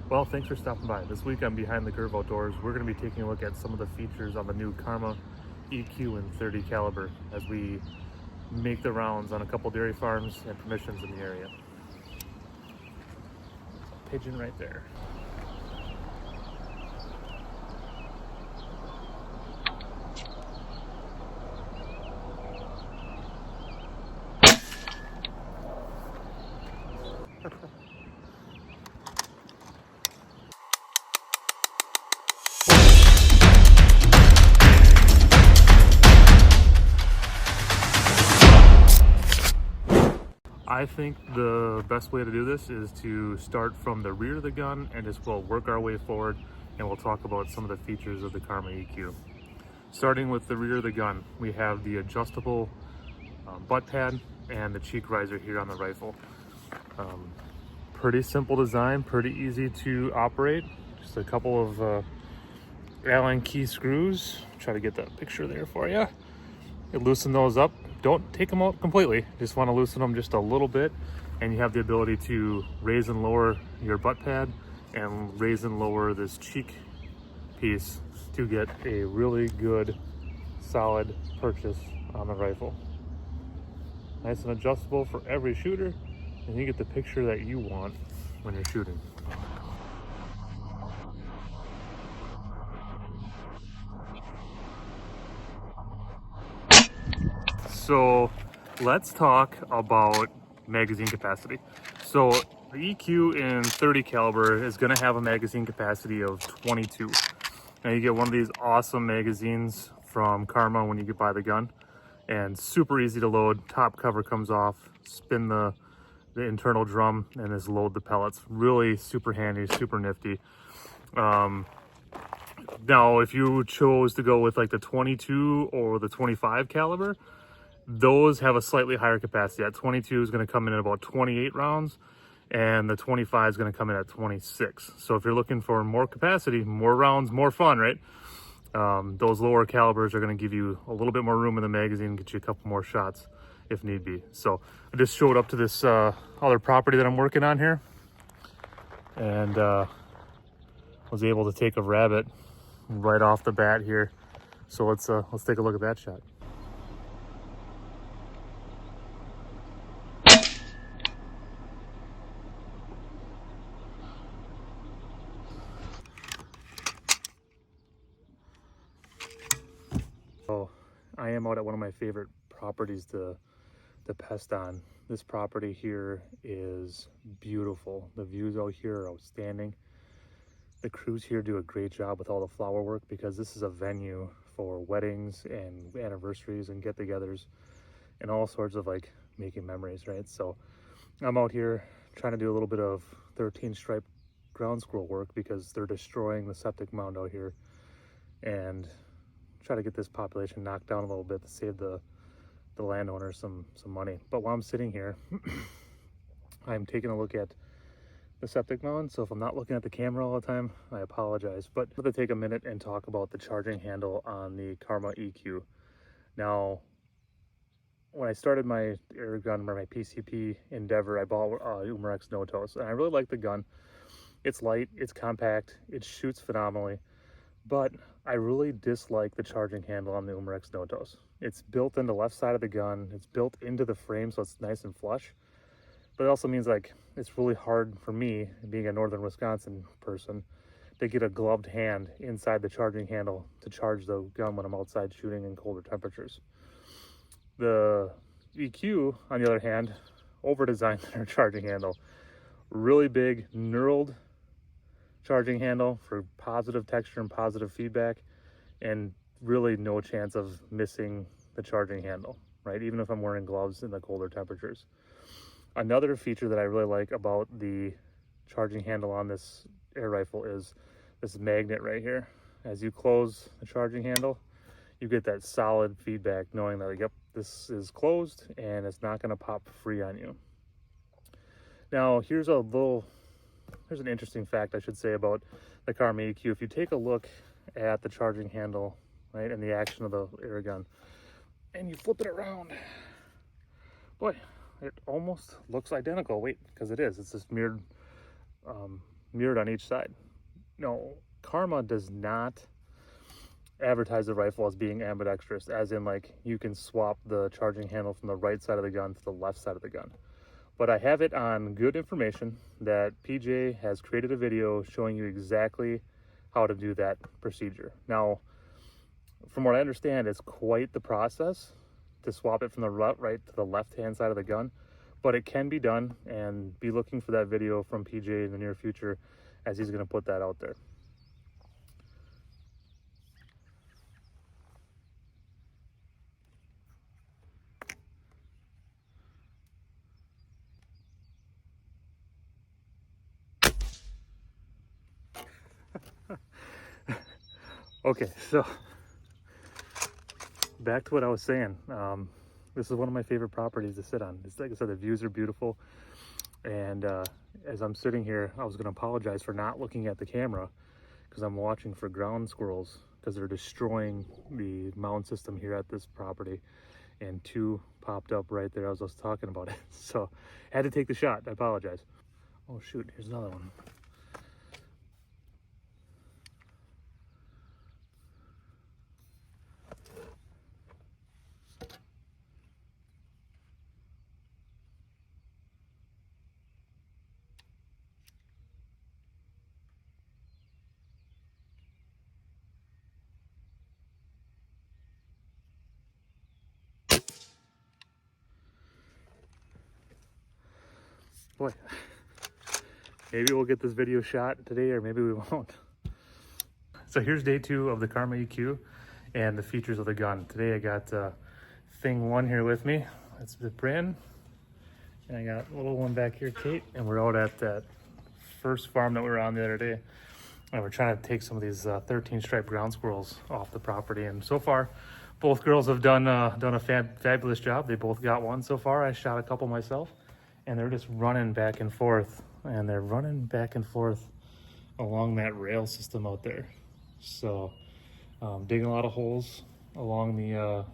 Well, thanks for stopping by. This week on Behind the Curve Outdoors, we're going to be taking a look at some of the features on the new Karma EQ and 30 caliber as we make the rounds on a couple dairy farms and permissions in the area. Pigeon right there. I think the best way to do this is to start from the rear of the gun and just we'll work our way forward, and we'll talk about some of the features of the Karma EQ. Starting with the rear of the gun, we have the adjustable butt pad and the cheek riser here on the rifle. Pretty simple design, pretty easy to operate. Just a couple of Allen key screws. Try to get that picture there for you. You loosen those up. Don't take them out completely. Just want to loosen them just a little bit, and you have the ability to raise and lower your butt pad and raise and lower this cheek piece to get a really good, solid purchase on the rifle. Nice and adjustable for every shooter, and you get the picture that you want when you're shooting. So let's talk about magazine capacity. So the EQ in 30 caliber is going to have a magazine capacity of 22. Now you get one of these awesome magazines from Karma when you get by the gun, and super easy to load. Top cover comes off, spin the internal drum, and just load the pellets. Really super handy, super nifty. Now if you chose to go with like the 22 or the 25 caliber, those have a slightly higher capacity. That 22 is going to come in at about 28 rounds, and the 25 is going to come in at 26. So if you're looking for more capacity, more rounds, more fun, right? Those lower calibers are going to give you a little bit more room in the magazine, get you a couple more shots if need be. So I just showed up to this other property that I'm working on here, and was able to take a rabbit right off the bat here. So let's take a look at that shot. So I am out at one of my favorite properties to pest on. This property here is beautiful. The views out here are outstanding. The crews here do a great job with all the flower work because this is a venue for weddings and anniversaries and get-togethers and all sorts of like making memories, right? So I'm out here trying to do a little bit of 13 stripe ground squirrel work because they're destroying the septic mound out here, and try to get this population knocked down a little bit to save the landowner some money. But while I'm sitting here, I'm taking a look at the septic mound. So if I'm not looking at the camera all the time, I apologize. But I'm gonna take a minute and talk about the charging handle on the Karma EQ. Now, when I started my air gun or my PCP endeavor, I bought Umarex No-Tos, and I really like the gun. It's light, it's compact, it shoots phenomenally. But I really dislike the charging handle on the Umarex No-Tos. It's built in the left side of the gun. It's built into the frame, so it's nice and flush. But it also means like it's really hard for me, being a northern Wisconsin person, to get a gloved hand inside the charging handle to charge the gun when I'm outside shooting in colder temperatures. The EQ, on the other hand, over-designed their charging handle. Really big, knurled charging handle for positive texture and positive feedback, and really no chance of missing the charging handle, right? Even if I'm wearing gloves in the colder temperatures. Another feature that I really like about the charging handle on this air rifle is this magnet right here. As you close the charging handle, you get that solid feedback knowing that, yep, this is closed and it's not going to pop free on you. Now, here's an interesting fact I should say about the Karma EQ. If you take a look at the charging handle, right, and the action of the air gun, and you flip it around, boy, it almost looks identical. Wait, because it is. It's this mirrored mirrored on each side. No, Karma does not advertise the rifle as being ambidextrous, as in like you can swap the charging handle from the right side of the gun to the left side of the gun. But I have it on good information that PJ has created a video showing you exactly how to do that procedure. Now, from what I understand, it's quite the process to swap it from the right to the left-hand side of the gun, but it can be done, and be looking for that video from PJ in the near future as he's going to put that out there. Okay, so back to what I was saying. This is one of my favorite properties to sit on. It's like I said, the views are beautiful. And as I'm sitting here, I was going to apologize for not looking at the camera because I'm watching for ground squirrels because they're destroying the mound system here at this property. And two popped up right there as I was talking about it. So I had to take the shot. I apologize. Oh shoot, here's another one. Boy, maybe we'll get this video shot today or maybe we won't. So here's day 2 of the Karma EQ and the features of the gun. Today I got thing 1 here with me. That's the Brynn. And I got a little one back here, Kate. And we're out at that first farm that we were on the other day. And we're trying to take some of these 13 striped ground squirrels off the property. And so far, both girls have done a fabulous job. They both got one so far. I shot a couple myself. And they're just running back and forth. And they're running back and forth along that rail system out there. So digging a lot of holes along the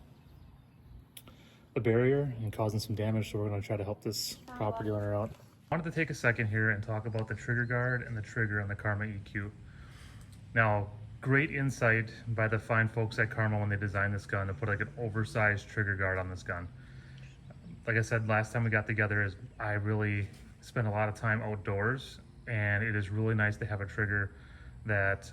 barrier and causing some damage. So we're going to try to help this property owner out. I wanted to take a second here and talk about the trigger guard and the trigger on the Karma EQ. Now, great insight by the fine folks at Karma when they designed this gun to put like an oversized trigger guard on this gun. Like I said last time we got together, is I really spend a lot of time outdoors, and it is really nice to have a trigger that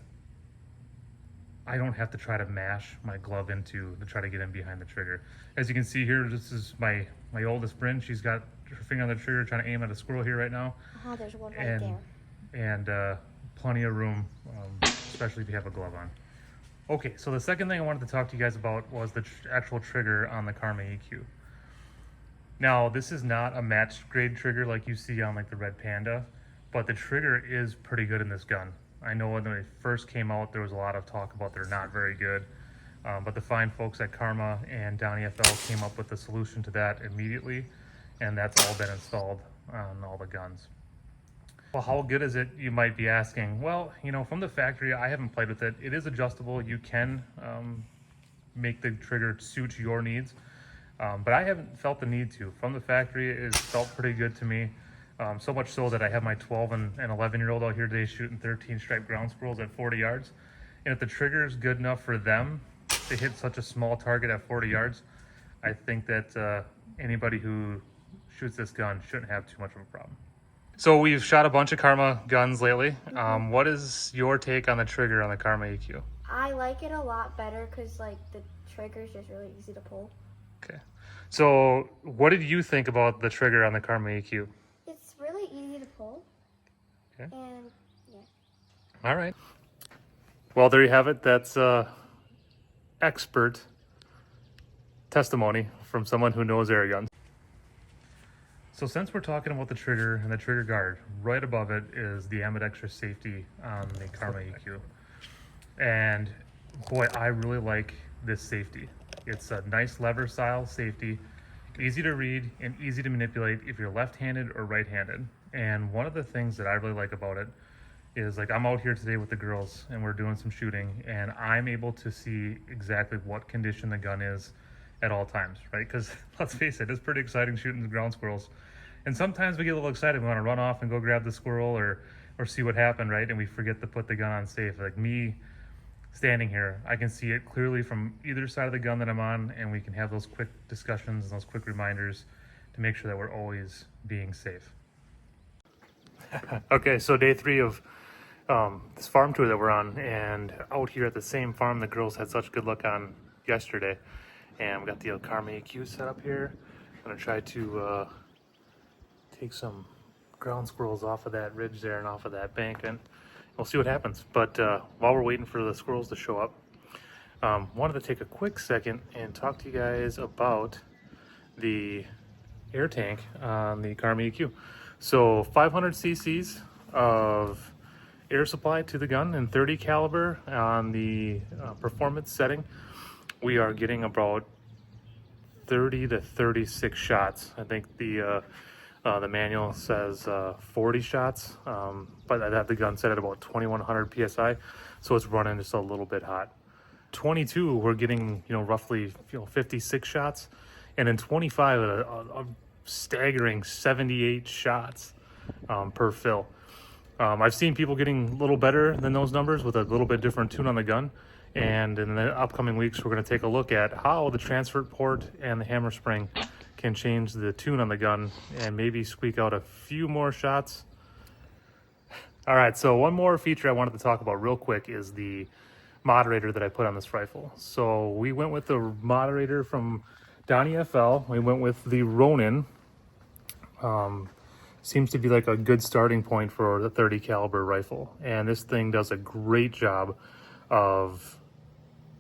I don't have to try to mash my glove into to try to get in behind the trigger. As you can see here, this is my oldest Brynn. She's got her finger on the trigger trying to aim at a squirrel here right now. There's one right there. And plenty of room, especially if you have a glove on. Okay, so the second thing I wanted to talk to you guys about was the actual trigger on the Karma EQ. Now, this is not a match grade trigger like you see on like the Red Panda, but the trigger is pretty good in this gun. I know when they first came out, there was a lot of talk about they're not very good, but the fine folks at Karma and Donnie FL came up with the solution to that immediately, and that's all been installed on all the guns. Well, how good is it, you might be asking? Well, you know, from the factory, I haven't played with it. It is adjustable. You can make the trigger suit your needs. But I haven't felt the need to. From the factory, it's felt pretty good to me. So much so that I have my 12 and 11-year-old out here today shooting 13 striped ground squirrels at 40 yards. And if the trigger is good enough for them to hit such a small target at 40 yards, I think that anybody who shoots this gun shouldn't have too much of a problem. So we've shot a bunch of Karma guns lately. What is your take on the trigger on the Karma EQ? I like it a lot better because like the trigger is just really easy to pull. Okay. So what did you think about the trigger on the Karma EQ? It's really easy to pull. Okay. And yeah. All right. Well, there you have it. That's expert testimony from someone who knows air guns. So since we're talking about the trigger and the trigger guard, right above it is the ambidextrous safety on the Karma EQ. And boy, I really like this safety. It's a nice lever style safety, easy to read and easy to manipulate if you're left-handed or right-handed. And one of the things that I really like about it is like I'm out here today with the girls and we're doing some shooting, and I'm able to see exactly what condition the gun is at all times, right? Because let's face it, it's pretty exciting shooting the ground squirrels. And sometimes we get a little excited. We want to run off and go grab the squirrel, or or see what happened, right? And we forget to put the gun on safe. Like me standing here, I can see it clearly from either side of the gun that I'm on, and we can have those quick discussions and those quick reminders to make sure that we're always being safe. Okay, so day 3 of this farm tour that we're on, and out here at the same farm the girls had such good luck on yesterday. And we got the Karma EQ set up here. I'm gonna try to take some ground squirrels off of that ridge there and off of that bank, and we'll see what happens. But while we're waiting for the squirrels to show up, wanted to take a quick second and talk to you guys about the air tank on the Karma EQ. So 500 cc's of air supply to the gun and 30 caliber on the performance setting. We are getting about 30 to 36 shots. I think the manual says 40 shots, but I have the gun set at about 2100 psi, so it's running just a little bit hot. 22, we're getting roughly 56 shots, and in 25, a staggering 78 shots per fill. I've seen people getting a little better than those numbers with a little bit different tune on the gun. And in the upcoming weeks, we're going to take a look at how the transfer port and the hammer spring can change the tune on the gun and maybe squeak out a few more shots. All right, so one more feature I wanted to talk about real quick is the moderator that I put on this rifle. So we went with the moderator from Donnie FL. We went with the Ronin. Seems to be like a good starting point for the 30 caliber rifle. And this thing does a great job of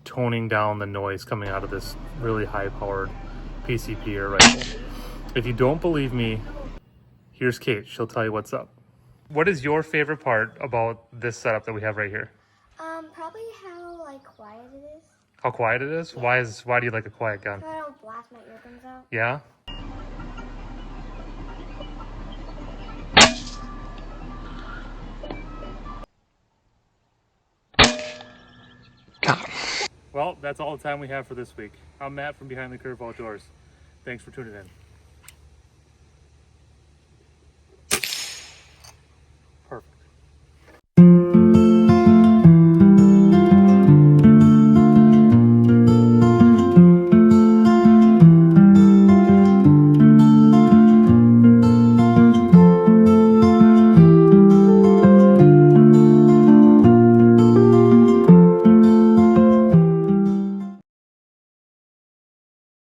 toning down the noise coming out of this really high-powered PCP air rifle. If you don't believe me, here's Kate. She'll tell you what's up. What is your favorite part about this setup that we have right here? Probably how quiet it is. How quiet it is? Yeah. Why do you like a quiet gun? So I don't blast my eardrums out. Yeah? Well, that's all the time we have for this week. I'm Matt from Behind the Curve Outdoors. Thanks for tuning in.